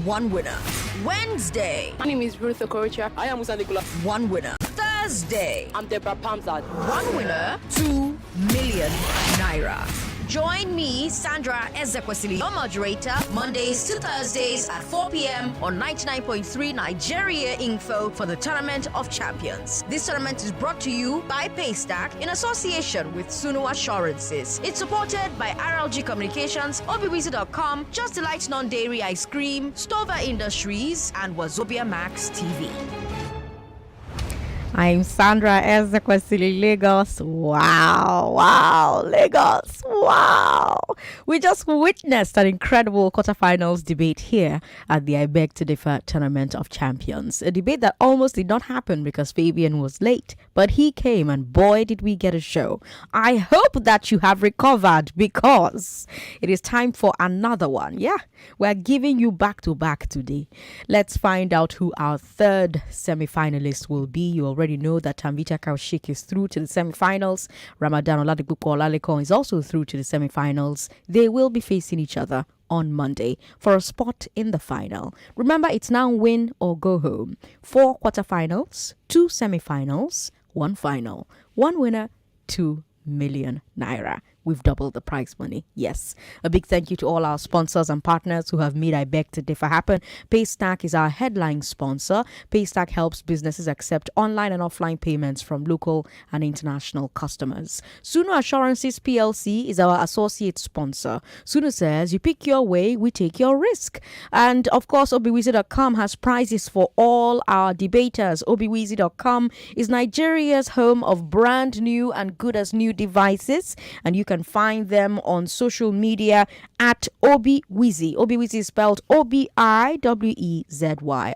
One winner. Wednesday. My name is Ruth Okorocha. I am Musa. One winner. Thursday. I'm Deborah Pamzad. One winner, 2 million naira. Join me, Sandra Ezekwesili, your moderator, Mondays to Thursdays at 4 p.m. on 99.3 Nigeria Info for the Tournament of Champions. This tournament is brought to you by Paystack in association with Sunu Assurances. It's supported by RLG Communications, obiwizi.com, Just Delight Non-Dairy Ice Cream, Stover Industries, and Wazobia Max TV. I'm Sandra Ezekwesili, Lagos. Wow, Lagos. Wow. We just witnessed an incredible quarterfinals debate here at the I Beg to Differ Tournament of Champions. A debate that almost did not happen because Fabian was late, but he came and boy did we get a show. I hope that you have recovered because it is time for another one. Yeah, we're giving you back to back today. Let's find out who our third semi-finalist will be. You already know that Tamvita Kaushik is through to the semi-finals. Ramadan Oladipupo Olalekon is also through to the semi-finals. They will be facing each other on Monday for a spot in the final. Remember, it's now win or go home. 4 quarterfinals, 2 semi-finals, 1 final. 1 winner, 2 million naira. We've doubled the prize money. Yes. A big thank you to all our sponsors and partners who have made I Beg to Differ happen. Paystack is our headline sponsor. Paystack helps businesses accept online and offline payments from local and international customers. Sunu Assurances PLC is our associate sponsor. Sunu says, you pick your way, we take your risk. And of course, obiwizi.com has prizes for all our debaters. Obiwizi.com is Nigeria's home of brand new and good as new devices, and you can find them on social media at Obiwizi. Obiwizi is spelled Obiwezi,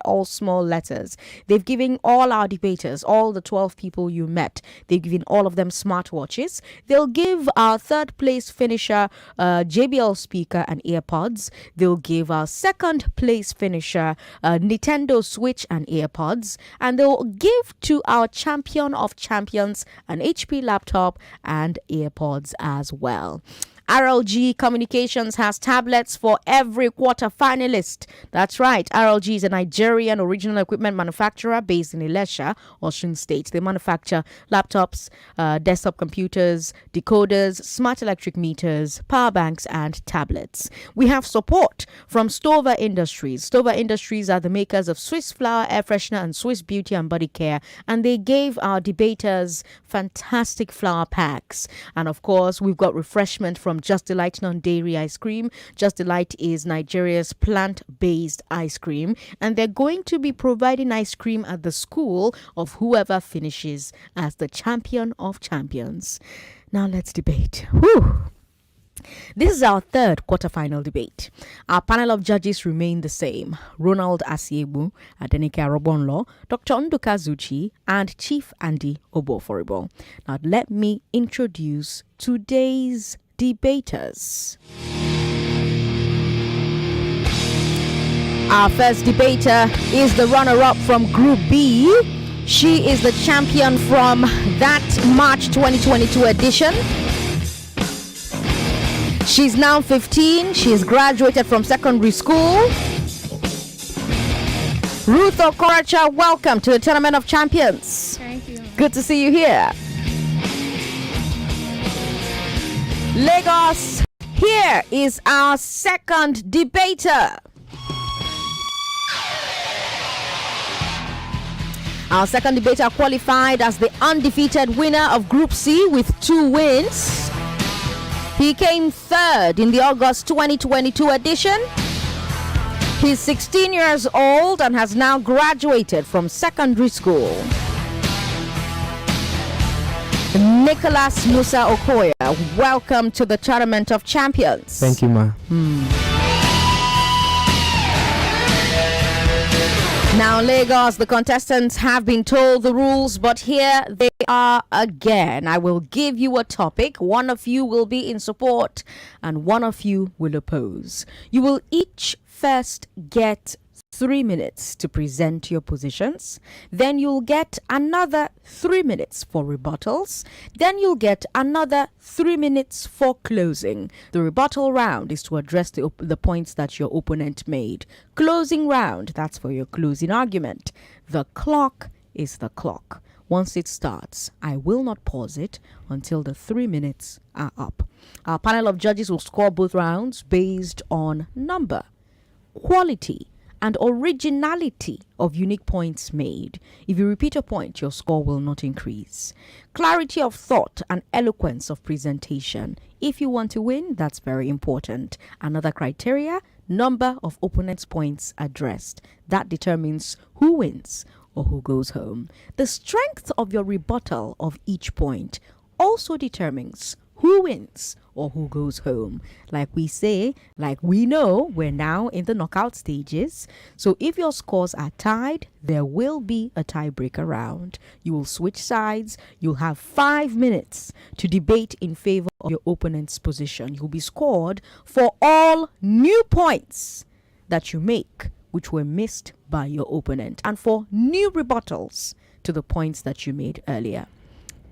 all small letters. They've given all our debaters, all the 12 people you met, they've given all of them smartwatches. They'll give our third place finisher JBL speaker and earpods. They'll give our second place finisher Nintendo Switch and earpods. And they'll give to our champion of champions an HP laptop and earpods as well. RLG Communications has tablets for every quarter finalist. That's right. RLG is a Nigerian original equipment manufacturer based in Ilesha, Osun State. They manufacture laptops, desktop computers, decoders, smart electric meters, power banks, and tablets. We have support from Stover Industries. Stover Industries are the makers of Swiss Flower, Air Freshener, and Swiss Beauty and Body Care. And they gave our debaters fantastic flower packs. And of course, we've got refreshment from Just Delight Non-Dairy Ice Cream. Just Delight is Nigeria's plant-based ice cream, and they're going to be providing ice cream at the school of whoever finishes as the champion of champions. Now let's debate. Whew. This is our third quarterfinal debate. Our panel of judges remain the same. Ronald Asiebu, Adenike Arobonlo, Dr. Nduka Zuchi, and Chief Andy Oboforibo. Now let me introduce today's debaters. Our first debater is the runner-up from Group B. She is the champion from that March 2022 edition. She's now 15. She's graduated from secondary school. Ruth Okorocha, welcome to the Tournament of Champions. Thank you. Good to see you here. Lagos, here is our second debater. Our second debater qualified as the undefeated winner of Group C with 2 wins. He came third in the August 2022 edition. He's 16 years old and has now graduated from secondary school. Nicholas Musa Okhuoya, welcome to the Tournament of Champions. Thank you, ma. Now, Lagos, the contestants have been told the rules, but here they are again. I will give you a topic. One of you will be in support and one of you will oppose. You will each first get 3 minutes to present your positions. Then you'll get another 3 minutes for rebuttals. Then you'll get another 3 minutes for closing. The rebuttal round is to address the points that your opponent made. Closing round, that's for your closing argument. The clock is the clock. Once it starts, I will not pause it until the 3 minutes are up. Our panel of judges will score both rounds based on number, quality, and originality of unique points made. If you repeat a point, your score will not increase. Clarity of thought and eloquence of presentation. If you want to win, that's very important. Another criteria, number of opponents' points addressed. That determines who wins or who goes home. The strength of your rebuttal of each point also determines who wins or who goes home. Like we say, like we know, we're now in the knockout stages. So if your scores are tied, there will be a tiebreaker round. You will switch sides. You'll have 5 minutes to debate in favor of your opponent's position. You'll be scored for all new points that you make which were missed by your opponent, and for new rebuttals to the points that you made earlier.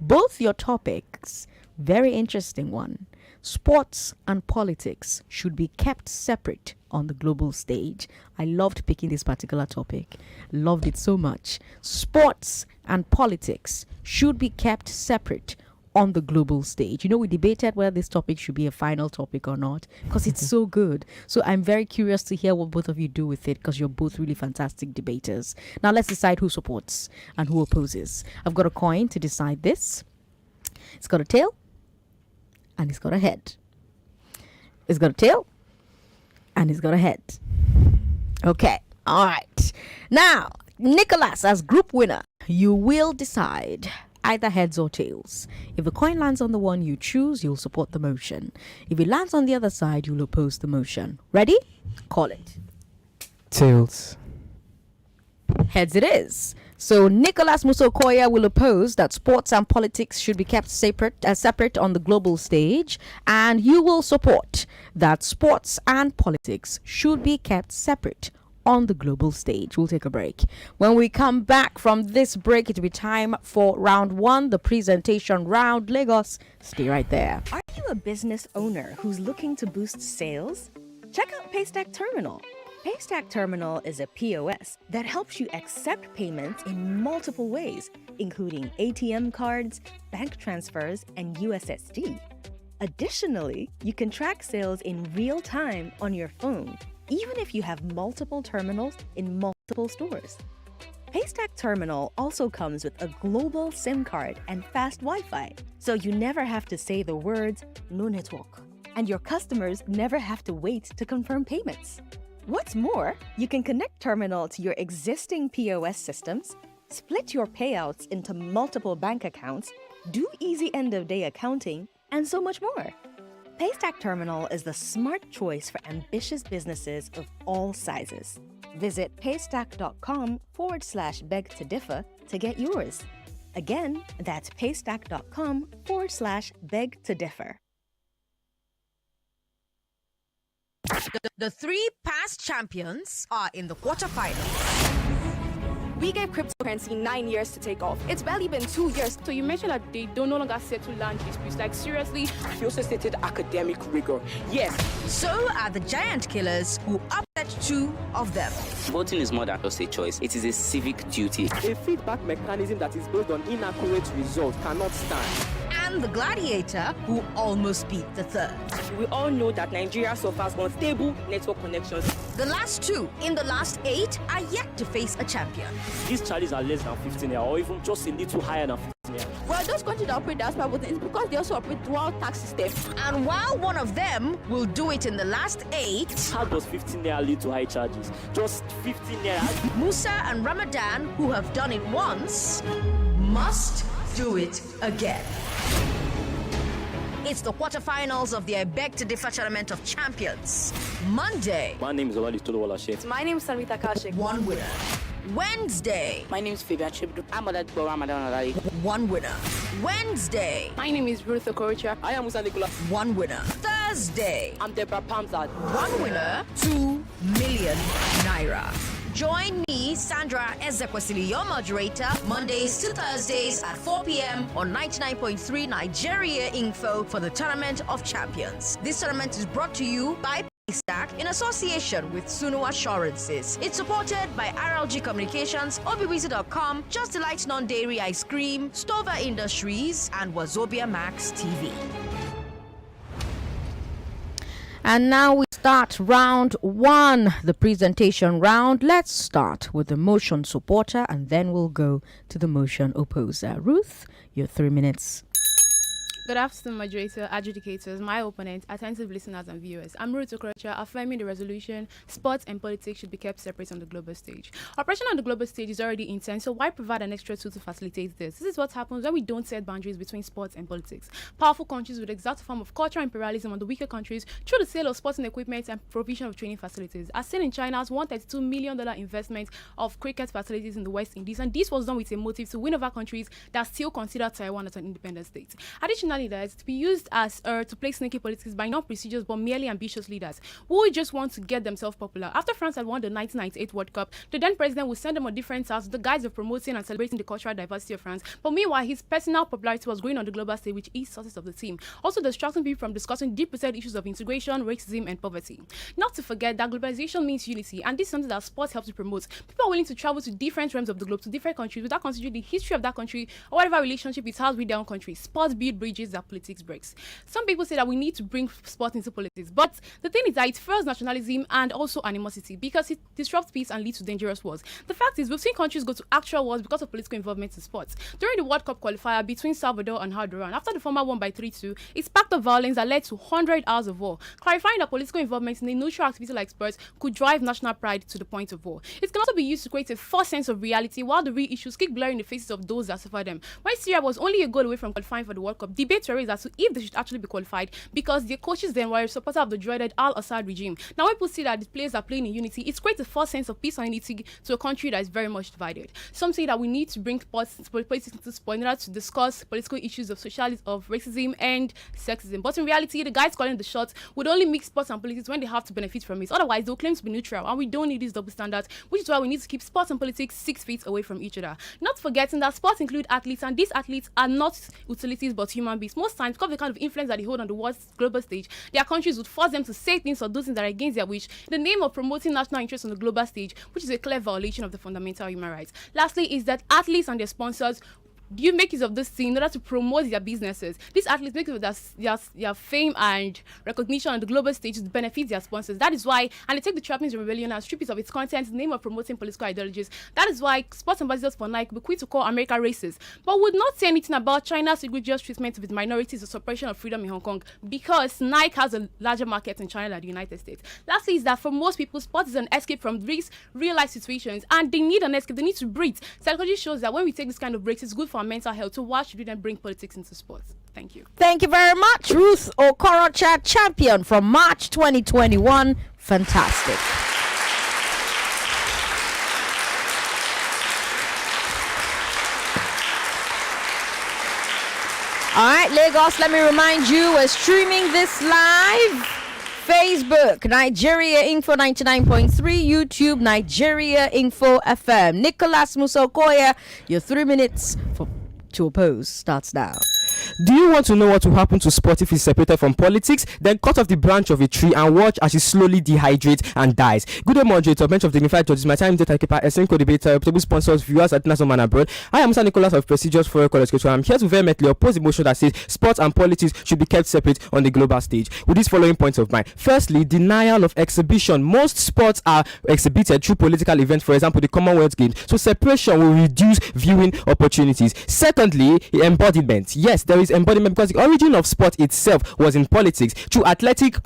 Both your topics, very interesting one, sports and politics, should be kept separate on the global stage. I loved picking this particular topic. Loved it so much. Sports and politics should be kept separate on the global stage. You know, we debated whether this topic should be a final topic or not because it's so good. So I'm very curious to hear what both of you do with it because you're both really fantastic debaters. Now let's decide who supports and who opposes. I've got a coin to decide this. It's got a tail and it's got a head. It's got a tail and it's got a head. Okay. All right. Now, Nicholas, as group winner, you will decide either heads or tails. If the coin lands on the one you choose, you'll support the motion. If it lands on the other side, you'll oppose the motion. Ready? Call it. Tails. Heads it is. So Nicholas Musa Okhuoya will oppose that sports and politics should be kept separate on the global stage, and you will support that sports and politics should be kept separate on the global stage. We'll take a break. When we come back from this break, it'll be time for round one, the presentation round. Lagos, stay right there. Are you a business owner who's looking to boost sales? Check out Paystack Terminal. Paystack Terminal is a POS that helps you accept payments in multiple ways, including ATM cards, bank transfers, and USSD. Additionally, you can track sales in real time on your phone, even if you have multiple terminals in multiple stores. Paystack Terminal also comes with a global SIM card and fast Wi-Fi, so you never have to say the words "no network," and your customers never have to wait to confirm payments. What's more, you can connect Terminal to your existing POS systems, split your payouts into multiple bank accounts, do easy end-of-day accounting, and so much more. Paystack Terminal is the smart choice for ambitious businesses of all sizes. Visit paystack.com/beg to differ to get yours. Again, that's paystack.com/beg to differ. The three past champions are in the quarterfinals. We gave cryptocurrency 9 years to take off. It's barely been 2 years. So you mentioned that they don't no longer settle land disputes. Like, seriously? He also stated academic rigor. Yes. So are the giant killers who upset two of them. Voting is more than just a choice. It is a civic duty. A feedback mechanism that is based on inaccurate results cannot stand. And the gladiator who almost beat the third. We all know that Nigeria suffers unstable network connections. The last two in the last 8 are yet to face a champion. These charges are less than 15 naira or even just a little higher than 15 naira. Well, those countries that operate diaspora voting is because they also operate dual tax system. And while one of them will do it in the last 8, How does 15 naira lead to high charges? Just 15 naira. Musa and Ramadan, who have done it once, must do it again. It's the quarterfinals of the I Beg to Differ Tournament of Champions. Monday, My name is Olali Toluwala Sheikh. My name is Samita Kashik. one winner. Wednesday, My name is Fabian Chibdu. I'm Oladbo Ramadan Alali. one winner. Wednesday, My name is Ruth Okorocha. I am Musa Nicola. one winner. Thursday, I'm Deborah Pamzad. one winner, 2 million naira. Join me, Sandra Ezekwesili, your moderator, Mondays to Thursdays at 4 p.m. on 99.3 Nigeria Info for the Tournament of Champions. This tournament is brought to you by Paystack in association with Sunu Assurances. It's supported by RLG Communications, OBWeezy.com, Just Delight Non-Dairy Ice Cream, Stover Industries, and Wazobia Max TV. And now we start round one, the presentation round. Let's start with the motion supporter and then we'll go to the motion opposer. Ruth, your 3 minutes. Good afternoon, moderator, adjudicators, my opponents, attentive listeners and viewers. I'm Ruth Okorocha, affirming the resolution, sports and politics should be kept separate on the global stage. Operation on the global stage is already intense, so why provide an extra tool to facilitate this? This is what happens when we don't set boundaries between sports and politics. Powerful countries would exert a form of cultural imperialism on the weaker countries through the sale of sporting equipment and provision of training facilities. As seen in China's $132 million investment of cricket facilities in the West Indies, and this was done with a motive to win over countries that still consider Taiwan as an independent state. Additionally, that to be used as to play sneaky politics by not prestigious but merely ambitious leaders who just want to get themselves popular. After France had won the 1998 World Cup, the then president would send them on different tasks, the guise of promoting and celebrating the cultural diversity of France. But meanwhile, his personal popularity was growing on the global stage, which is sources of the team, also distracting people from discussing deep-rooted issues of integration, racism, and poverty. Not to forget that globalization means unity, and this is something that sports helps to promote. People are willing to travel to different realms of the globe, to different countries, without considering the history of that country or whatever relationship it has with their own country. Sports build bridges that politics breaks. Some people say that we need to bring sport into politics, but the thing is that it fuels nationalism and also animosity because it disrupts peace and leads to dangerous wars. The fact is, we've seen countries go to actual wars because of political involvement in sports. During the World Cup qualifier between Salvador and Honduras, after the former won by 3-2, it sparked the violence that led to 100 hours of war, clarifying that political involvement in a neutral activity like sports could drive national pride to the point of war. It can also be used to create a false sense of reality, while the real issues keep blurring the faces of those that suffer them. When Syria was only a goal away from qualifying for the World Cup, debates were raised as to if they should actually be qualified because the coaches then were a supporter of the dreaded Al-Assad regime. Now, when people see that the players are playing in unity, it creates a false sense of peace and unity to a country that is very much divided. Some say that we need to bring politics into sport in order to discuss political issues of socialism, of racism and sexism. But in reality, the guys calling the shots would only mix sports and politics when they have to benefit from it. Otherwise, they'll claim to be neutral, and we don't need these double standards, which is why we need to keep sports and politics 6 feet away from each other. Not forgetting that sports include athletes, and these athletes are not utilities but human beings. Most times, because of the kind of influence that they hold on the world's global stage, their countries would force them to say things or do things that are against their wish in the name of promoting national interests on the global stage, which is a clear violation of the fundamental human rights. Lastly, is that athletes and their sponsors you make use of this thing in order to promote their businesses. These athletes make use of their fame and recognition on the global stage to benefit their sponsors. That is why, and they take the trappings of rebellion and strip it of its content in the name of promoting political ideologies. That is why sports ambassadors for Nike will quit to call America racist, but would not say anything about China's egregious treatment of its minorities or suppression of freedom in Hong Kong, because Nike has a larger market in China than the United States. Lastly, is that for most people, sports is an escape from these real-life situations, and they need an escape. They need to breathe. Psychology shows that when we take this kind of breaks, it's good for our mental health. So why should we then bring politics into sports? Thank you. Thank you very much, Ruth Okorocha, champion from March 2021. Fantastic. All right, Lagos, let me remind you, we're streaming this live. Facebook, Nigeria Info 99.3, YouTube, Nigeria Info FM. Nicholas Musa Okhuoya, your 3 minutes to oppose starts now. Do you want to know what will happen to sport if it's separated from politics? Then cut off the branch of a tree and watch as it slowly dehydrates and dies. Good day, moderator, bench of dignified judges, my time data keeper, SNCO debater, reputable sponsors, viewers at national man abroad. I am Musa Nicholas of prestigious Foreign College. I'm here to vehemently oppose the motion that says sports and politics should be kept separate on the global stage. With these following points of mine. Firstly, denial of exhibition. Most sports are exhibited through political events, for example, the Commonwealth Games. So separation will reduce viewing opportunities. Secondly, embodiment. Yes, there is embodiment because the origin of sport itself was in politics through athletic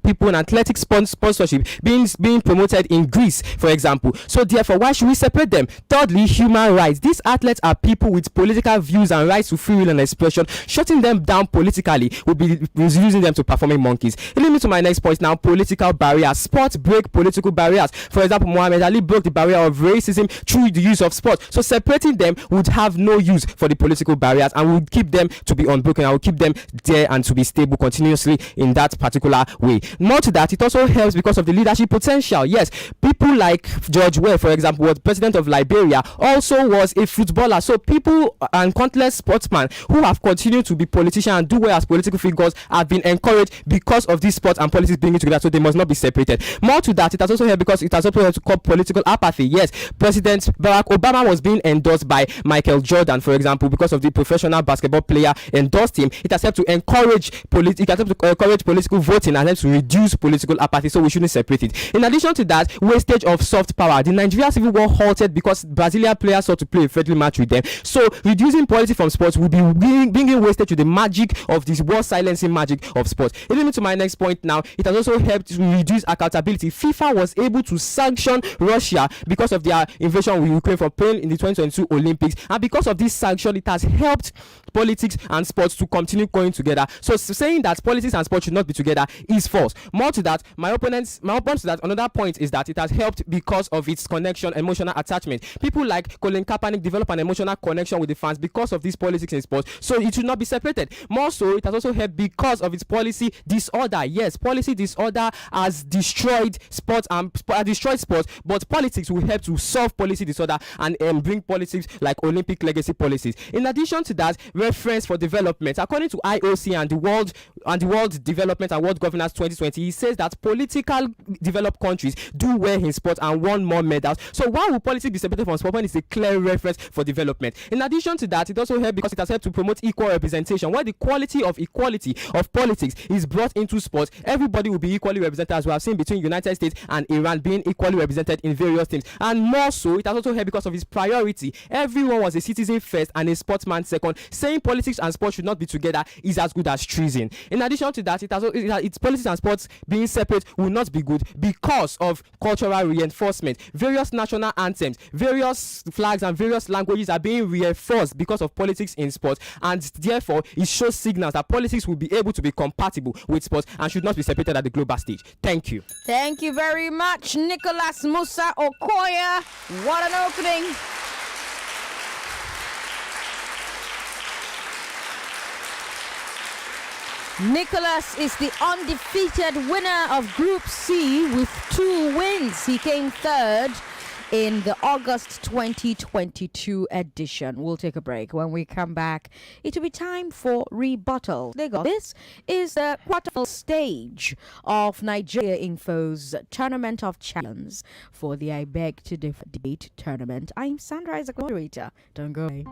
people and athletic sponsorship being promoted in Greece, for example. So therefore, why should we separate them? Thirdly, human rights. These athletes are people with political views and rights to free will and expression. Shutting them down politically would be using them to performing monkeys. It leads me to my next point now, political barriers. Sports break political barriers. For example, Muhammad Ali broke the barrier of racism through the use of sport. So separating them would have no use for the political barriers and would keep them to be unbroken. I will keep them there and to be stable continuously in that particular way. More to that, it also helps because of the leadership potential. Yes, people like George Weah, for example, was president of Liberia, also was a footballer. So people and countless sportsmen who have continued to be politicians and do well as political figures have been encouraged because of this sport and politics bringing together, so they must not be separated. More to that, it has also helped because it has also helped to curb political apathy. Yes, President Barack Obama was being endorsed by Michael Jordan, for example, because of the professional basketball player endorsed him. It has helped to encourage political voting and helped to reduce political apathy, so we shouldn't separate it. In addition to that, wastage of soft power. The Nigeria Civil War halted because Brazilian players sought to play a friendly match with them. So reducing policy from sports will be bringing wastage to the magic of this war silencing magic of sports. Leading me to my next point now, it has also helped to reduce accountability. FIFA was able to sanction Russia because of their invasion of Ukraine for playing in the 2022 Olympics, and because of this sanction, it has helped politics and sports to continue going together. So saying that politics and sports should not be together is false. More to that, my opponents to that, another point is that it has helped because of its connection, emotional attachment. People like Colin Kaepernick develop an emotional connection with the fans because of this politics in sports, so it should not be separated. More so, it has also helped because of its policy disorder. Yes, policy disorder has destroyed sports, but politics will help to solve policy disorder and bring politics like Olympic legacy policies. In addition to that, reference for development, according to IOC and the World Development and World Governance 2020, it says that political developed countries do well in sport and won more medals. So why will politics be separated from sport when it's a clear reference for development? In addition to that, it also helped because it has helped to promote equal representation. Where the quality of equality of politics is brought into sports, everybody will be equally represented, as we have seen between United States and Iran being equally represented in various teams. And more so, it has also helped because of its priority. Everyone was a citizen first and a sportsman second. Saying politics and sports should not be together is as good as treason. In addition to that, its politics and sports being separate will not be good because of cultural reinforcement. Various national anthems, various flags and various languages are being reinforced because of politics in sports, and therefore it shows signals that politics will be able to be compatible with sports and should not be separated at the global stage. Thank you. Thank you very much, Nicholas Musa Okhuoya. What an opening. Nicholas is the undefeated winner of Group C with 2 wins. He came third in the August 2022 edition. We'll take a break. When we come back, it will be time for Rebuttal. This is the quarterfinal stage of Nigeria Info's Tournament of Champions for the I Beg to Debate tournament. I'm Sandra Ezekwesili, moderator. Don't go away.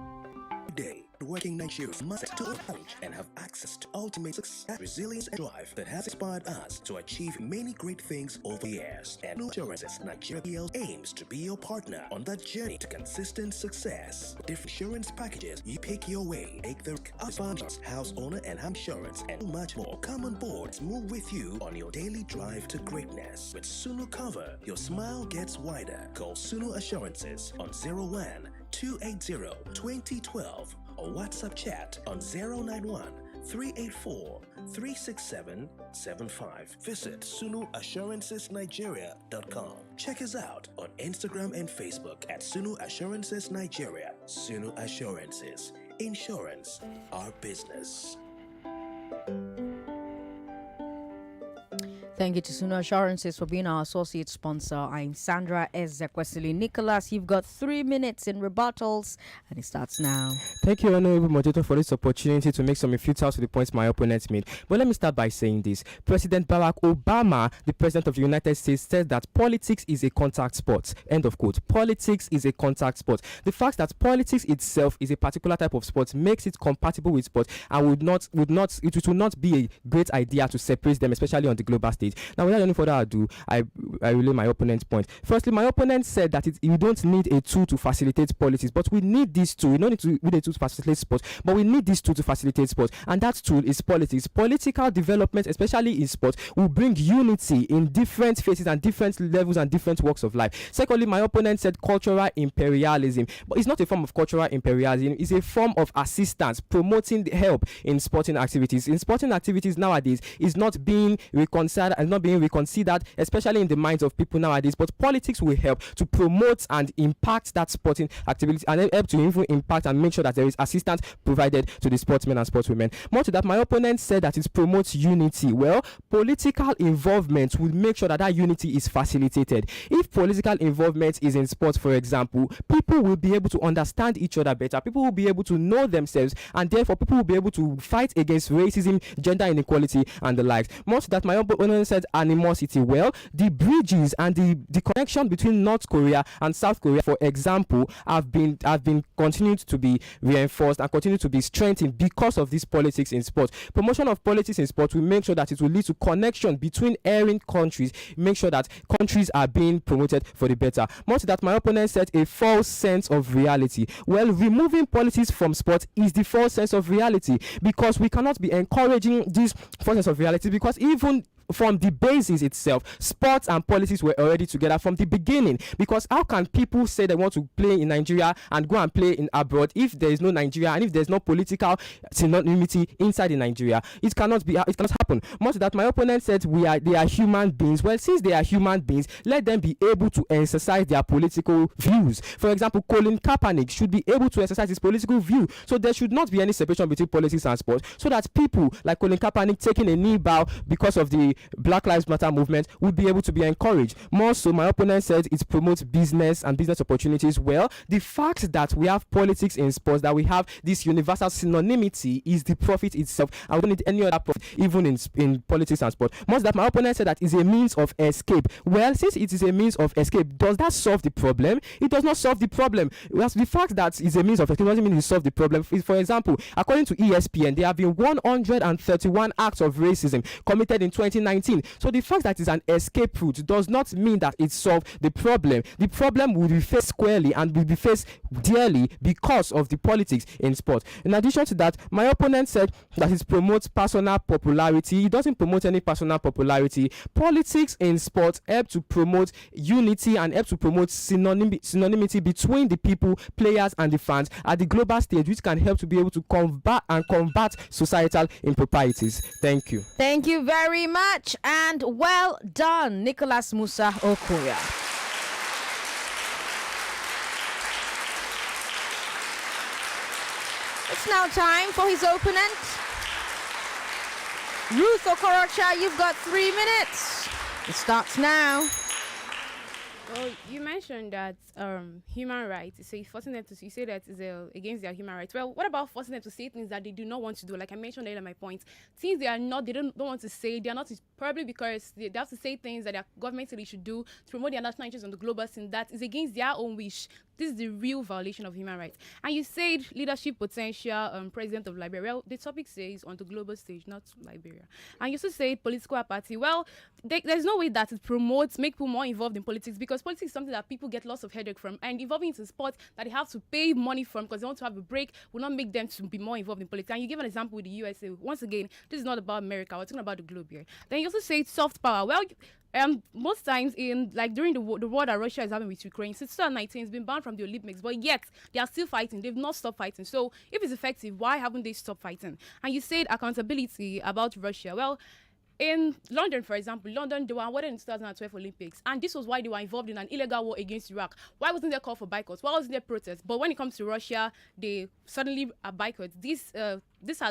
Today, working Nigerians must to punch and have access to ultimate success, resilience, and drive that has inspired us to achieve many great things over the years. And Insurances Nigeria PL aims to be your partner on that journey to consistent success. With different insurance packages, you pick your way. Take the sponsors, house owner, and home insurance, and much more. Come on board, move with you on your daily drive to greatness. With Sunu Cover, your smile gets wider. Call Sunu Assurances on 01-280-2012 or WhatsApp chat on 091-384-36775. Visit sunuassurancesnigeria.com. Check us out on Instagram and Facebook at Sunu Assurances Nigeria. Sunu Assurances. Insurance, our business. Thank you to Sunu Assurances for being our associate sponsor. I'm Sandra Ezekwesili. Nicholas, you've got 3 minutes in rebuttals, and it starts now. Thank you, Honorable Moderator, for this opportunity to make some refuttals to the points my opponents made. But let me start by saying this. President Barack Obama, the President of the United States, said that politics is a contact sport. End of quote. Politics is a contact sport. The fact that politics itself is a particular type of sport makes it compatible with sport, and it will not be a great idea to separate them, especially on the global stage. Now, without any further ado, I relay my opponent's point. Firstly, my opponent said that you don't need a tool to facilitate politics, but we need this tool. We don't need a tool to facilitate sports, but we need this tool to facilitate sports, and that tool is politics. Political development, especially in sports, will bring unity in different phases and different levels and different walks of life. Secondly, my opponent said cultural imperialism, but it's not a form of cultural imperialism. It's a form of assistance, promoting the help in sporting activities. In sporting activities nowadays, is not being reconciled not being reconsidered, especially in the minds of people nowadays. But politics will help to promote and impact that sporting activity, and help to even impact and make sure that there is assistance provided to the sportsmen and sportswomen. More to that, my opponent said that it promotes unity. Well, political involvement will make sure that that unity is facilitated. If political involvement is in sports, for example, people will be able to understand each other better. People will be able to know themselves, and therefore people will be able to fight against racism, gender inequality, and the likes. More to that, my opponent said animosity. Well, the bridges and the connection between North Korea and South Korea, for example, have been continued to be reinforced and continue to be strengthened because of this politics in sport. Promotion of politics in sport will make sure that it will lead to connection between erring countries, make sure that countries are being promoted for the better. More to that, my opponent said a false sense of reality. Well, removing politics from sport is the false sense of reality, because we cannot be encouraging this false sense of reality, because even from the basis itself, sports and politics were already together from the beginning. Because how can people say they want to play in Nigeria and go and play in abroad if there is no Nigeria and if there is no political synonymity inside in Nigeria? It cannot be. It cannot happen. More to that, my opponent said they are human beings. Well, since they are human beings, let them be able to exercise their political views. For example, Colin Kaepernick should be able to exercise his political view. So there should not be any separation between politics and sports, so that people like Colin Kaepernick taking a knee bow because of the Black Lives Matter movement would be able to be encouraged. More so, my opponent said it promotes business and business opportunities. Well, the fact that we have politics in sports, that we have this universal synonymity, is the profit itself. I don't need any other profit, even in politics and sport. More so that, my opponent said that is a means of escape. Well, since it is a means of escape, does that solve the problem? It does not solve the problem. Well, the fact that it's a means of escape doesn't mean it solves the problem. For example, according to ESPN, there have been 131 acts of racism committed in 2019. So the fact that it's an escape route does not mean that it solved the problem. The problem will be faced squarely and will be faced dearly because of the politics in sport. In addition to that, my opponent said that it promotes personal popularity. It doesn't promote any personal popularity. Politics in sport help to promote unity and help to promote synonymity between the people, players, and the fans at the global stage, which can help to be able to combat societal improprieties. Thank you. Thank you very much, and well done, Nicholas Musa Okhuoya. It's now time for his opponent. Ruth Okorocha, you've got 3 minutes. It starts now. Well, you mentioned that human rights, so forcing them to, you say that is against their human rights. Well, what about forcing them to say things that they do not want to do? Like I mentioned earlier, my point, things they don't want to say, they are not, probably because they have to say things that their government said they should do to promote their national interests on the global scene that is against their own wish. This is the real violation of human rights. And you said leadership potential, president of Liberia. Well, the topic says on the global stage, not Liberia. And you also said political apathy. Well, there's no way that it promotes, make people more involved in politics, because politics is something that people get lots of headache from. And involving into sports that they have to pay money from because they want to have a break will not make them to be more involved in politics. And you give an example with the USA. Once again, this is not about America. We're talking about the globe here. Then you also say soft power. Well, most times in during the war that Russia is having with Ukraine, since 2019, it's been banned from the Olympics, but yet they are still fighting. They've not stopped fighting. So if it's effective, why haven't they stopped fighting? And you said accountability about Russia. Well, in London, for example, they were awarded in 2012 Olympics, and this was why they were involved in an illegal war against Iraq. Why wasn't there call for boycotts? Why wasn't there protests? But when it comes to Russia, they suddenly are boycotts. These are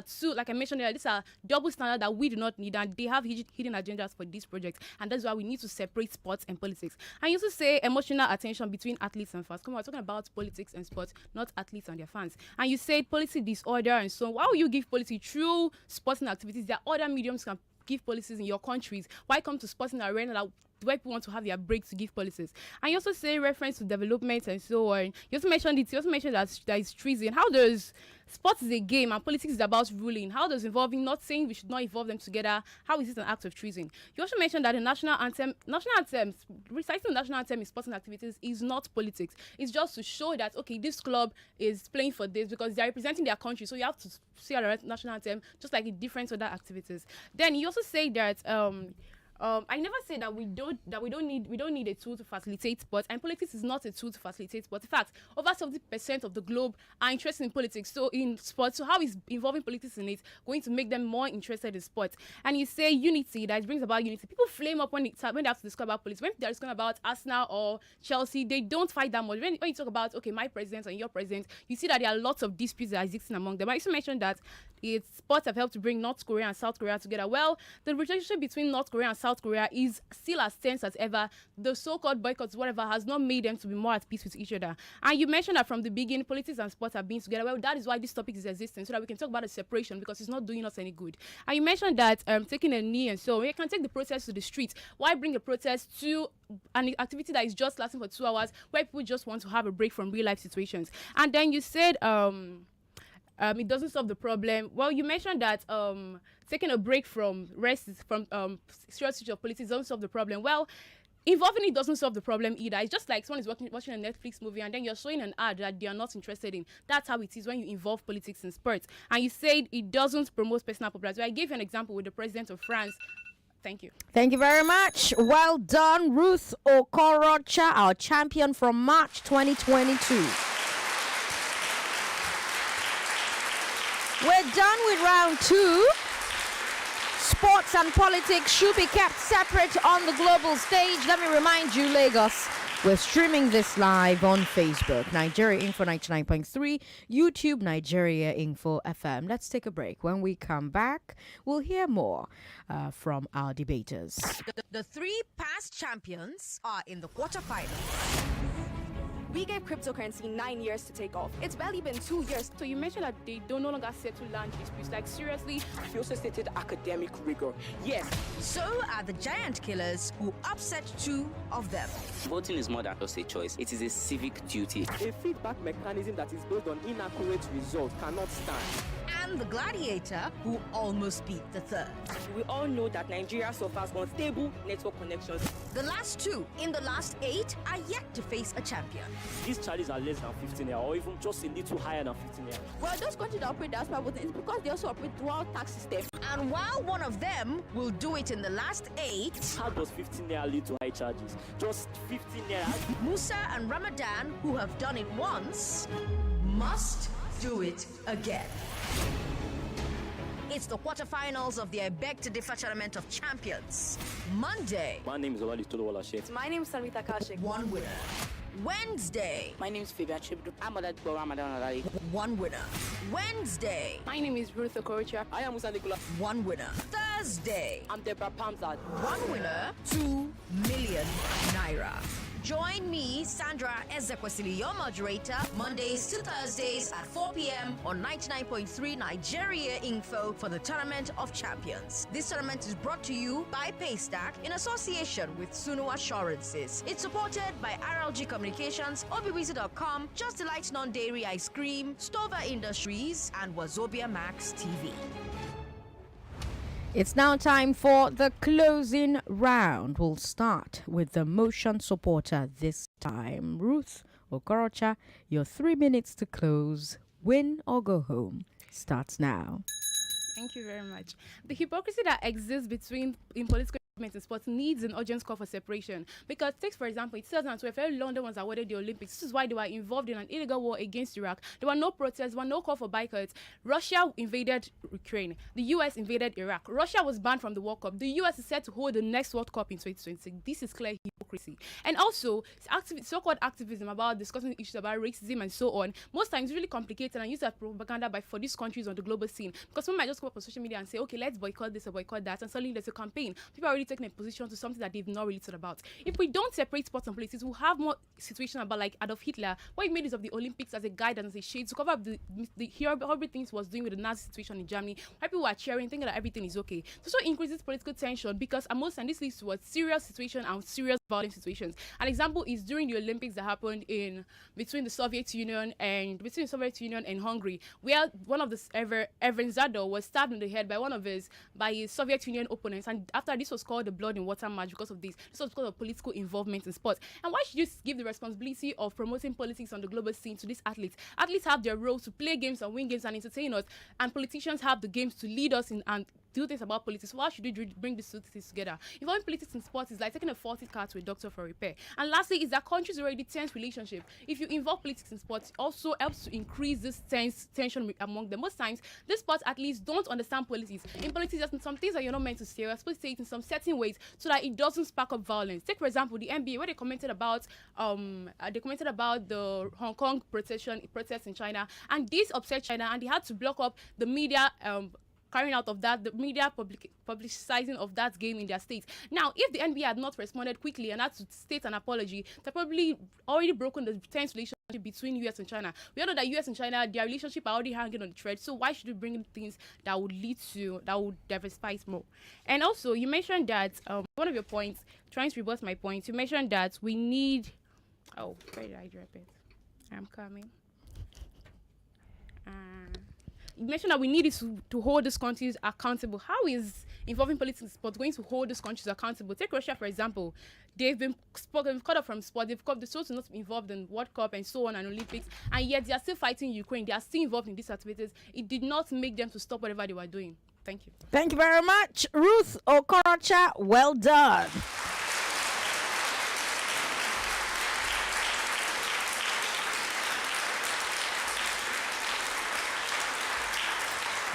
two, like I mentioned earlier, these are double standards that we do not need, and they have hidden agendas for these projects, and that's why we need to separate sports and politics. And you also say emotional attention between athletes and fans. Come on, we're talking about politics and sports, not athletes and their fans. And you said policy disorder and so on. Why would you give policy through sporting activities? There are other mediums can give policies in your countries. Why come to sporting arena that where people want to have their break to give policies? And you also say reference to development and so on. You also mentioned that there is treason. How does sports is a game and politics is about ruling? How does not saying we should not involve them together? How is this an act of treason? You also mentioned that the national anthem, reciting the national anthem in sporting activities is not politics. It's just to show that, okay, this club is playing for this because they're representing their country. So you have to see the national anthem just like in different other activities. Then you also say that I never say that we don't need a tool to facilitate sports, and politics is not a tool to facilitate sports. In fact, over 70% of the globe are interested in politics, so in sports. So how is involving politics in it going to make them more interested in sports? And you say unity, that brings about unity. People flame up when they have to discuss about politics. When they're discussing about Arsenal or Chelsea, they don't fight that much. When you talk about my president and your president, you see that there are lots of disputes that are existing among them. I also mentioned that sports have helped to bring North Korea and South Korea together. Well, the relationship between North Korea and South Korea is still as tense as ever. The so-called boycotts, whatever, has not made them to be more at peace with each other. And you mentioned that from the beginning, politics and sports have been together. Well, that is why this topic is existing, so that we can talk about a separation, because it's not doing us any good. And you mentioned that taking a knee and so we can take the protest to the streets. Why bring the protest to an activity that is just lasting for 2 hours, where people just want to have a break from real life situations? And then you said it doesn't solve the problem. Well, you mentioned that taking a break from serious issue of politics doesn't solve the problem. Well, involving it doesn't solve the problem either. It's just like someone is watching a Netflix movie and then you're showing an ad that they are not interested in. That's how it is when you involve politics in sports. And you said it doesn't promote personal popularity. I gave you an example with the president of France. Thank you. Thank you very much. Well done, Ruth Okorocha, our champion from March 2022. We're done with round 2. Sports and politics should be kept separate on the global stage. Let me remind you, Lagos, we're streaming this live on Facebook, Nigeria Info 99.3, YouTube, Nigeria Info FM. Let's take a break. When we come back, we'll hear more from our debaters. The 3 past champions are in the quarterfinals. We gave cryptocurrency 9 years to take off. It's barely been 2 years. So you mentioned that they don't no longer settle land disputes. Like, seriously? You also stated academic rigor. Yes. So are the giant killers, who upset 2 of them. Voting is more than just a choice. It is a civic duty. A feedback mechanism that is based on inaccurate results cannot stand. And the gladiator, who almost beat the 3rd. We all know that Nigeria suffers unstable network connections. The last 2 in the last 8 are yet to face a champion. These charges are less than 15 naira, or even just a little higher than 15 naira. Well, those countries that operate diaspora voting is because they also operate dual tax system. And while one of them will do it in the last 8, how does 15 naira lead to high charges? Just 15 naira. Musa and Ramadan, who have done it once, must do it again. It's the quarterfinals of the I Beg to Differ Tournament of Champions. Monday. My name is Olali Tolowala Sheikh. My name is Sarita Kashik. 1 winner. Wednesday. My name is Rebuttal. I'm Ramadan. 1 winner. Wednesday. My name is Ruth Okorocha. I am Musa. 1 winner. Thursday. I'm Deborah Pamzad. 1 winner, 2 million naira. Join me, Sandra Ezekwesili, your moderator, Mondays to Thursdays at 4 p.m. on 99.3 Nigeria Info for the Tournament of Champions. This tournament is brought to you by Paystack in association with Sunu Assurances. It's supported by RLG Communications, OBWeezy.com, Just Delight Non-Dairy Ice Cream, Stover Industries, and Wazobia Max TV. It's now time for the closing round. We'll start with the motion supporter this time. Ruth Okorocha, your 3 minutes to close. Win or go home starts now. Thank you very much. The hypocrisy that exists in political in sports needs an urgent call for separation. Because take, for example, in 2012, London was awarded the Olympics. This is why they were involved in an illegal war against Iraq. There were no protests, there were no call for boycotts. Russia invaded Ukraine. The US invaded Iraq. Russia was banned from the World Cup. The US is set to hold the next World Cup in 2026. This is clear hypocrisy. And also, so-called activism about discussing issues about racism and so on, most times really complicated and used as propaganda for these countries on the global scene. Because someone might just come up on social media and say, okay, let's boycott this or boycott that, and suddenly there's a campaign. People are already taking a position to something that they've not really thought about. If we don't separate sports and politics, we'll have more situations about like Adolf Hitler, why he made use of the Olympics as a guide and as a shade to cover up the horrible things he was doing with the Nazi situation in Germany. Why people are cheering, thinking that everything is okay. So increases political tension because most and this leads to a serious situation and serious violent situations. An example is during the Olympics that happened between the Soviet Union and Hungary, where one of the Evren Zador was stabbed in the head by his Soviet Union opponents, and after this was called the blood in water match because of this. This was because of political involvement in sports. And why should you give the responsibility of promoting politics on the global scene to these athletes? Athletes have their role to play games and win games and entertain us, and politicians have the games to lead us in and do this about politics, why should we bring these two things together? Involving politics in sports is like taking a faulty car to a doctor for repair. And lastly, is that countries already tense relationship. If you involve politics in sports, it also helps to increase this tension among them. Most times, these sports athletes don't understand politics. In politics, there's some things that you're not meant to say. You're supposed to say it in some certain ways so that it doesn't spark up violence. Take, for example, the NBA, where they commented about the Hong Kong protests in China, and this upset China, and they had to block up the media carrying out of that, the media publicizing of that game in their state. Now, if the NBA had not responded quickly and had to state an apology, they've probably already broken the tense relationship between US and China. We all know that US and China, their relationship are already hanging on the thread. So why should we bring in things that would diversify it more? And also, you mentioned that one of your points, trying to rebut my point, you mentioned that we need. Oh, where did I drop it? I'm coming. You mentioned that we need to hold these countries accountable. How is involving politics in sport going to hold these countries accountable? Take Russia, for example. They've been cut off from sport. They're supposed to not be involved in World Cup and so on and Olympics, and yet they are still fighting Ukraine. They are still involved in these activities. It did not make them to stop whatever they were doing. Thank you. Thank you very much, Ruth Okorocha. Well done.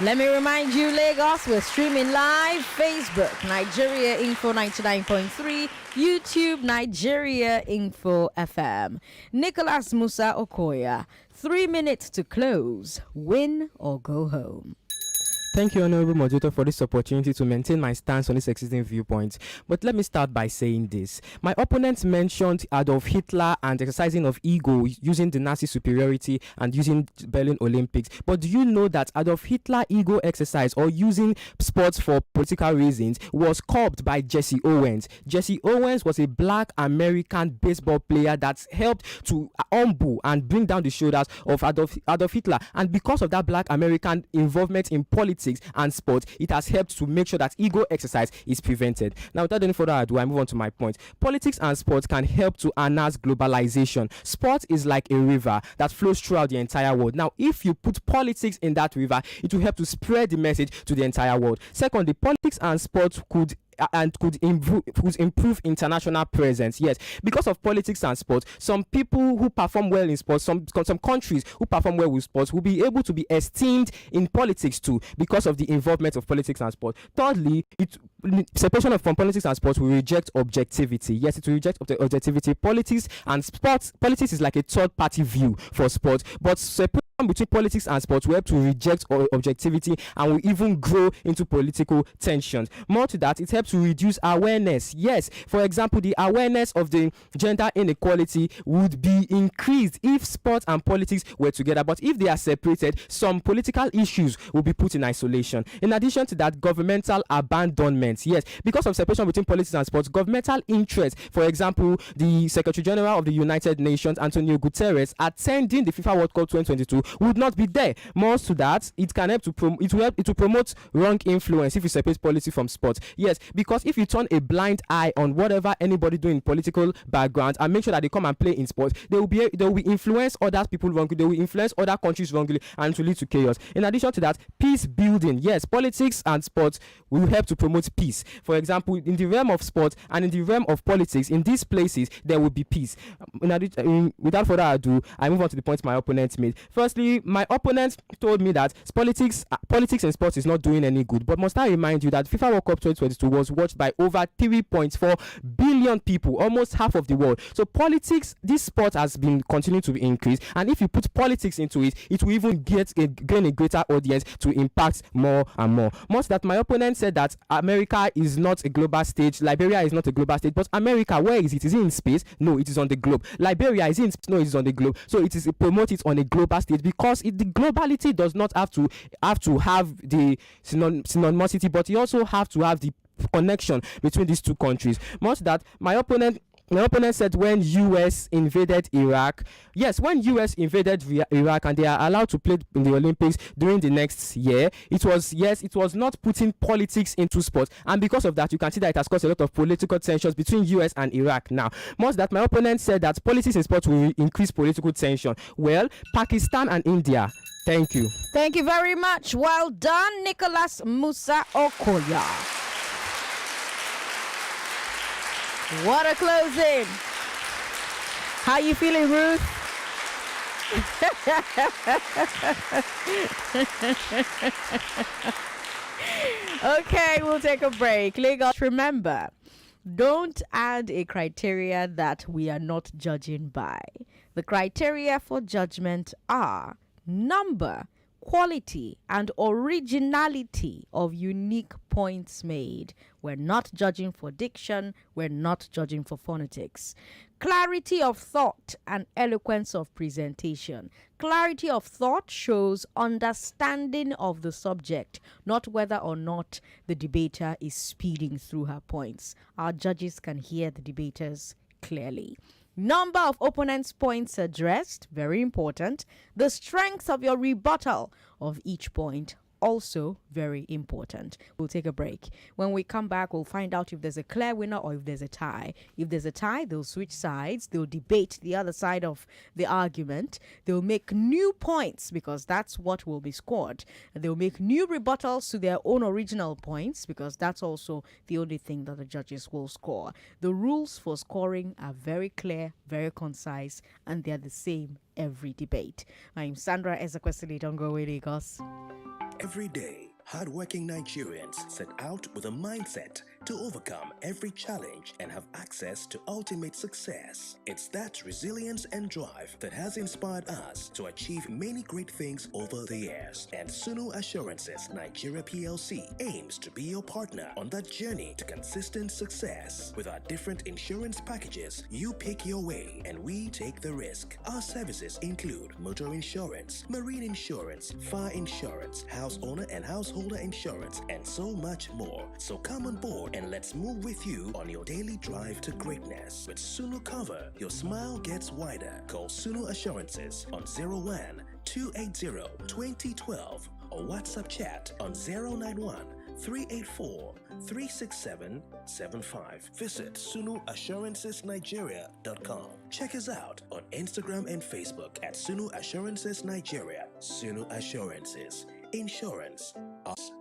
Let me remind you, Lagos, we're streaming live. Facebook, Nigeria Info 99.3. YouTube, Nigeria Info FM. Nicholas Musa Okhuoya. 3 minutes to close. Win or go home. Thank you, Honorable Moderator, for this opportunity to maintain my stance on this existing viewpoint. But let me start by saying this. My opponents mentioned Adolf Hitler and exercising of ego using the Nazi superiority and using Berlin Olympics. But do you know that Adolf Hitler ego exercise or using sports for political reasons was curbed by Jesse Owens? Jesse Owens was a black American baseball player that helped to humble and bring down the shoulders of Adolf Hitler. And because of that black American involvement in politics and sports, it has helped to make sure that ego exercise is prevented. Now, without any further ado, I move on to my point. Politics and sports can help to harness globalization. Sport is like a river that flows throughout the entire world. Now, if you put politics in that river, it will help to spread the message to the entire world. Secondly, politics and sports could improve international presence. Yes, because of politics and sports, some people who perform well in sports, some countries who perform well with sports will be able to be esteemed in politics too because of the involvement of politics and sports. Thirdly, separation from politics and sports will reject objectivity. Yes, it will reject objectivity. Politics is like a third party view for sports, but separation between politics and sports will help to reject objectivity and will even grow into political tensions. More to that, it helps to reduce awareness. Yes, for example, the awareness of the gender inequality would be increased if sports and politics were together, but if they are separated, some political issues will be put in isolation. In addition to that, governmental abandonment. Yes, because of separation between politics and sports, governmental interest, for example, the Secretary General of the United Nations, Antonio Guterres, attending the FIFA World Cup 2022 would not be there. More to that, it can help to promote wrong influence if you separate politics from sports. Yes, because if you turn a blind eye on whatever anybody doing in political background and make sure that they come and play in sports, they will influence other people wrongly, they will influence other countries wrongly, and to lead to chaos. In addition to that, peace building. Yes, politics and sports will help to promote peace. For example, in the realm of sports and in the realm of politics, in these places there will be peace. Without further ado, I move on to the points my opponent made. Firstly, my opponent told me that politics and sports is not doing any good. But must I remind you that FIFA World Cup 2022 was watched by over 3.4 billion people, almost half of the world. So politics, this sport has been continuing to increase, and if you put politics into it, it will even gain a greater audience to impact more and more. Most that my opponent said that America is not a global stage, Liberia is not a global stage, but America, where is it? Is it in space? No, it is on the globe. Liberia is in space? No, it is on the globe. So it is promoted on a global stage because the globality does not have to have the synonymity, but you also have to have the connection between these two countries. Most that my opponent said when US invaded Iraq, yes, when US invaded Iraq and they are allowed to play in the Olympics during the next year, it was not putting politics into sports, and because of that, you can see that it has caused a lot of political tensions between US and Iraq. Now, most that my opponent said that politics in sports will increase political tension. Well, Pakistan and India, Thank you. Thank you very much. Well done, Nicholas Musa Okhuoya. What a closing. How you feeling, Ruth? Okay, we'll take a break. Lagos, remember, don't add a criteria that we are not judging by. The criteria for judgment are number, quality, and originality of unique points made. We're not judging for diction, we're not judging for phonetics. Clarity of thought and eloquence of presentation. Clarity of thought shows understanding of the subject, not whether or not the debater is speeding through her points. Our judges can hear the debaters clearly. Number of opponents' points addressed, very important. The strength of your rebuttal of each point, also very important. We'll take a break. When we come back, we'll find out if there's a clear winner or if there's a tie. If there's a tie, they'll switch sides. They'll debate the other side of the argument. They'll make new points because that's what will be scored. They'll make new rebuttals to their own original points because that's also the only thing that the judges will score. The rules for scoring are very clear, very concise, and they're the same every debate. I'm Sandra Ezekwesili. Don't go away, Lagos. Every day, hardworking Nigerians set out with a mindset to overcome every challenge and have access to ultimate success. It's that resilience and drive that has inspired us to achieve many great things over the years. And Sunu Assurances Nigeria PLC aims to be your partner on that journey to consistent success. With our different insurance packages, you pick your way and we take the risk. Our services include motor insurance, marine insurance, fire insurance, house owner and householder insurance, and so much more. So come on board and let's move with you on your daily drive to greatness. With Sunu Cover, your smile gets wider. Call Sunu Assurances on 01-280-2012 or WhatsApp chat on 091-384-36775. Visit sunuassurancesnigeria.com. Check us out on Instagram and Facebook at Sunu Assurances Nigeria. Sunu Assurances. Insurance. Us.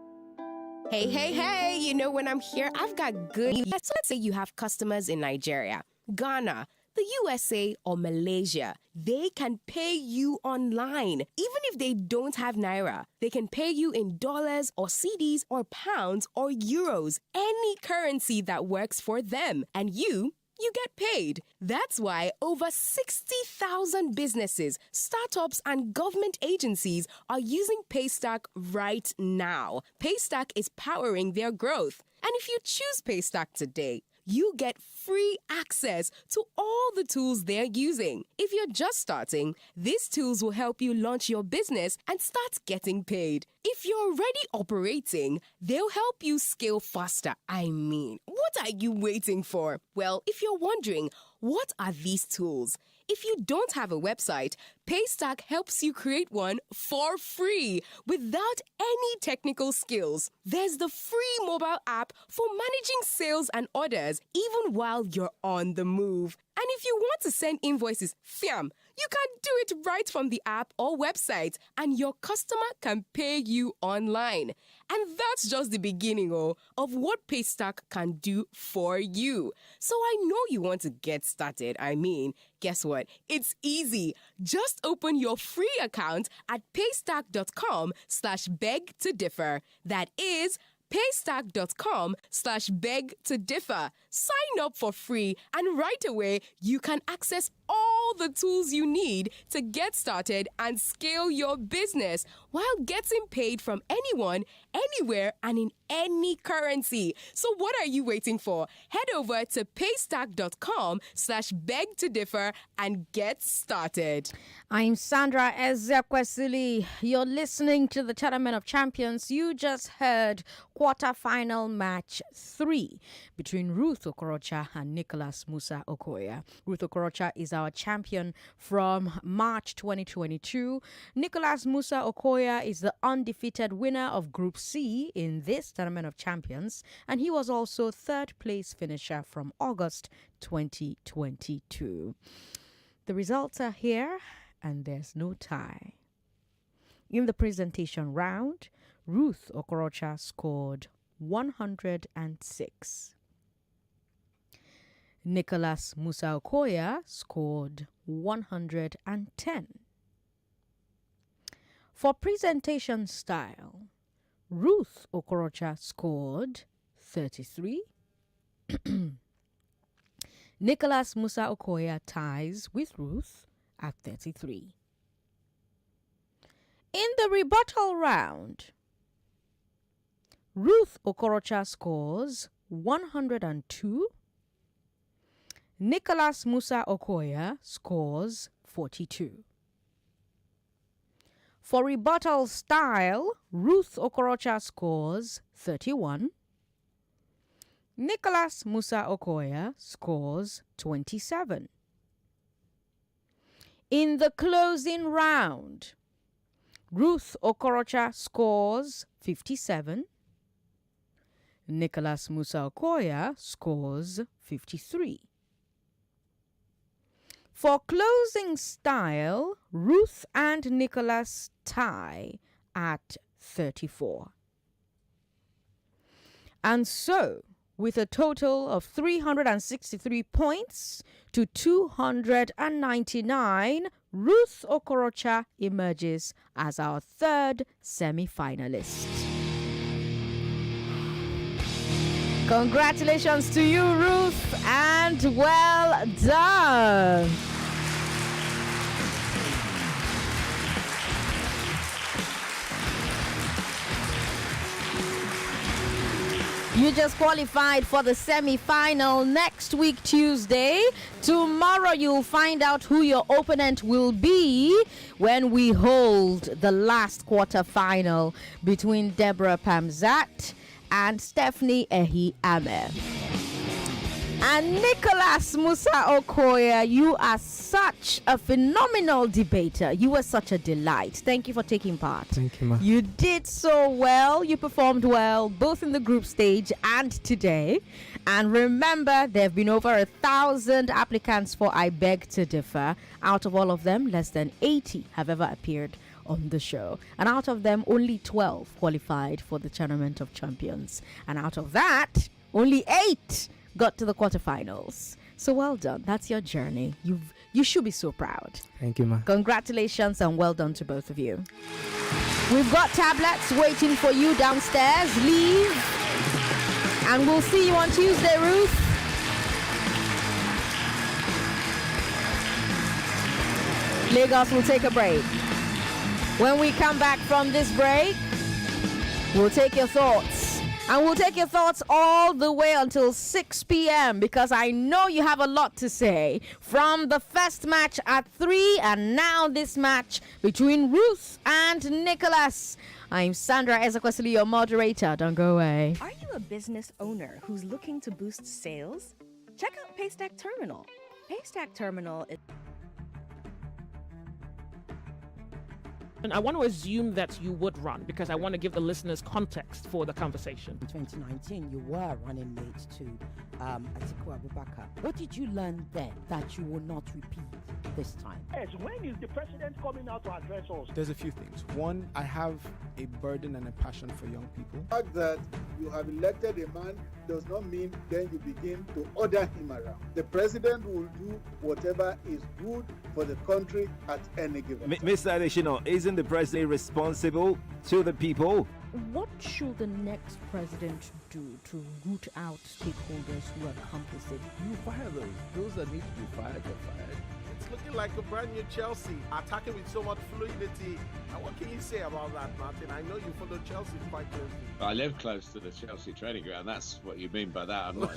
Hey, you know when I'm here, I've got good news. So let's say you have customers in Nigeria, Ghana, the USA, or Malaysia. They can pay you online. Even if they don't have Naira, they can pay you in dollars or CDs or pounds or euros, any currency that works for them. And you get paid. That's why over 60,000 businesses, startups, and government agencies are using Paystack right now. Paystack is powering their growth. And if you choose Paystack today, you get free access to all the tools they're using. If you're just starting, these tools will help you launch your business and start getting paid. If you're already operating, they'll help you scale faster. I mean, what are you waiting for? Well, if you're wondering, what are these tools? If you don't have a website, Paystack helps you create one for free without any technical skills. There's the free mobile app for managing sales and orders even while you're on the move. And if you want to send invoices, fiam, you can do it right from the app or website, and your customer can pay you online. And that's just the beginning of what Paystack can do for you. So I know you want to get started. I mean, guess what? It's easy. Just open your free account at paystack.com/beg to differ. That is paystack.com/beg to differ. Sign up for free, and right away you can access all the tools you need to get started and scale your business while getting paid from anyone, anywhere, and in any currency. So what are you waiting for? Head over to paystack.com/beg to differ and get started. I'm Sandra Ezekwesili. You're listening to the Tournament of Champions. You just heard quarterfinal match 3 between Ruth Okorocha and Nicholas Musa Okhuoya. Ruth Okorocha is our champion from March 2022. Nicholas Musa Okhuoya is the undefeated winner of Group C in this Tournament of Champions, and he was also third place finisher from August 2022. The results are here, and there's no tie. In the presentation round, Ruth Okorocha scored 106. Nicholas Musa Okhuoya scored 110. For presentation style, Ruth Okorocha scored 33. Nicholas Musa Okhuoya ties with Ruth at 33. In the rebuttal round, Ruth Okorocha scores 102. Nicholas Musa Okhuoya scores 42. For rebuttal style, Ruth Okorocha scores 31. Nicholas Musa Okhuoya scores 27. In the closing round, Ruth Okorocha scores 57. Nicholas Musa Okhuoya scores 53. For closing style, Ruth and Nicholas tie at 34. And so, with a total of 363 points to 299, Ruth Okorocha emerges as our third semi-finalist. Congratulations to you, Ruth, and well done. You just qualified for the semi-final next week, Tuesday. Tomorrow you'll find out who your opponent will be when we hold the last quarterfinal between Deborah Pamzat and Stephanie Ehi Ame. And Nicholas Musa Okhuoya, you are such a phenomenal debater. You were such a delight. Thank you for taking part. Thank you, ma. You did so well. You performed well, both in the group stage and today. And remember, there have been over 1,000 applicants for I Beg to Differ. Out of all of them, less than 80 have ever appeared on the show. And out of them, only 12 qualified for the Tournament of Champions. And out of that, only 8 got to the quarterfinals. So well done. That's your journey. You should be so proud. Thank you, ma. Congratulations and well done to both of you. We've got tablets waiting for you downstairs. Leave. And we'll see you on Tuesday, Ruth. Lagos will take a break. When we come back from this break, we'll take your thoughts. And we'll take your thoughts all the way until 6 p.m. because I know you have a lot to say. From the first match at 3 and now this match between Ruth and Nicholas. I'm Sandra Ezekwesili, your moderator. Don't go away. Are you a business owner who's looking to boost sales? Check out Paystack Terminal. Paystack Terminal is... And I want to assume that you would run because I want to give the listeners context for the conversation. In 2019, you were running mate to Atiku Abubakar. What did you learn then that you will not repeat this time? Yes, when is the president coming out to address us? There's a few things. One, I have a burden and a passion for young people. The fact that you have elected a man does not mean then you begin to order him around. The president will do whatever is good for the country at any given time. Mr. Adeshino, isn't the president responsible to the people? What should the next president do to root out stakeholders who are complicit? You fire those. Those that need to be fired are fired. It's looking like a brand new Chelsea, attacking with so much fluidity. And what can you say about that, Martin? I know you follow Chelsea quite closely. I live close to the Chelsea training ground. That's what you mean by that. I'm not.